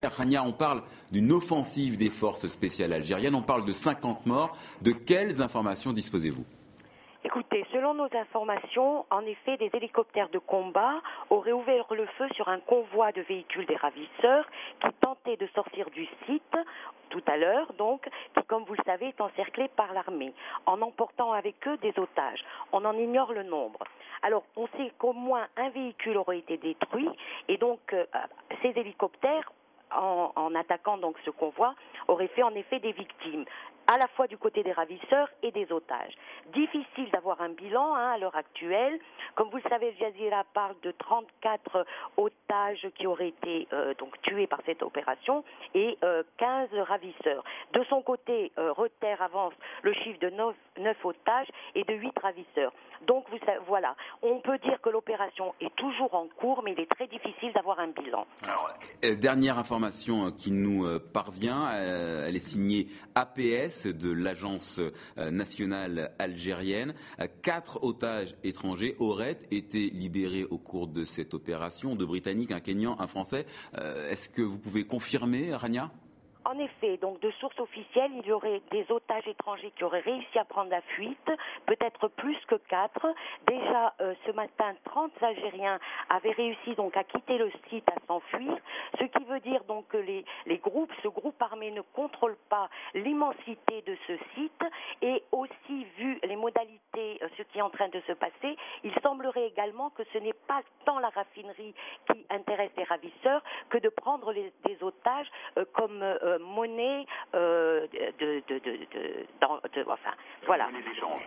Rania, on parle d'une offensive des forces spéciales algériennes, on parle de 50 morts. De quelles informations disposez-vous? Écoutez, selon nos informations, en effet, des hélicoptères de combat auraient ouvert le feu sur un convoi de véhicules des ravisseurs qui tentaient de sortir du site tout à l'heure, donc, qui, comme vous le savez, est encerclé par l'armée, en emportant avec eux des otages. On en ignore le nombre. Alors, on sait qu'au moins un véhicule aurait été détruit, et donc, ces hélicoptères, en attaquant donc ce convoi, auraient fait en effet des victimes, à la fois du côté des ravisseurs et des otages. Difficile d'avoir un bilan à l'heure actuelle. Comme vous le savez, Al Jazeera parle de 34 otages qui auraient été donc tués par cette opération et 15 ravisseurs. De son côté, Reuters avance le chiffre de 9 otages et de 8 ravisseurs. Donc voilà, on peut dire que l'opération est toujours en cours, mais il est très difficile d'avoir un bilan. Alors, dernière information qui nous parvient, elle est signée APS de l'Agence nationale algérienne. 4 otages étrangers auraient été libérés au cours de cette opération, 2 Britanniques, un Kényan, un Français. Est-ce que vous pouvez confirmer, Rania ? En effet, donc de sources officielles, il y aurait des otages étrangers qui auraient réussi à prendre la fuite, peut-être plus que 4. Déjà, ce matin, 30 Algériens avaient réussi donc à quitter le site, à s'enfuir, ce qui veut dire donc que ce groupe armé ne contrôle pas l'immensité de ce site et aussi, vu les modalités, ce qui est en train de se passer, il semblerait également que ce n'est pas tant la raffinerie qui intéresse les ravisseurs que de prendre des otages comme monnaie voilà,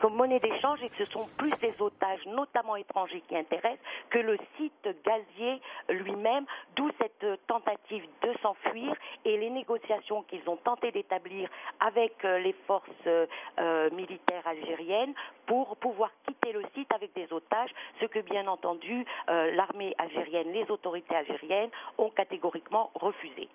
comme monnaie d'échange, et que ce sont plus des otages, notamment étrangers, qui intéressent que le site gazier lui-même, d'où cette tentative de s'enfuir et les négociations qu'ils ont tenté d'établir avec les forces militaires algériennes pour pouvoir quitter le site avec des otages, ce que bien entendu l'armée algérienne, les autorités algériennes ont catégoriquement refusé.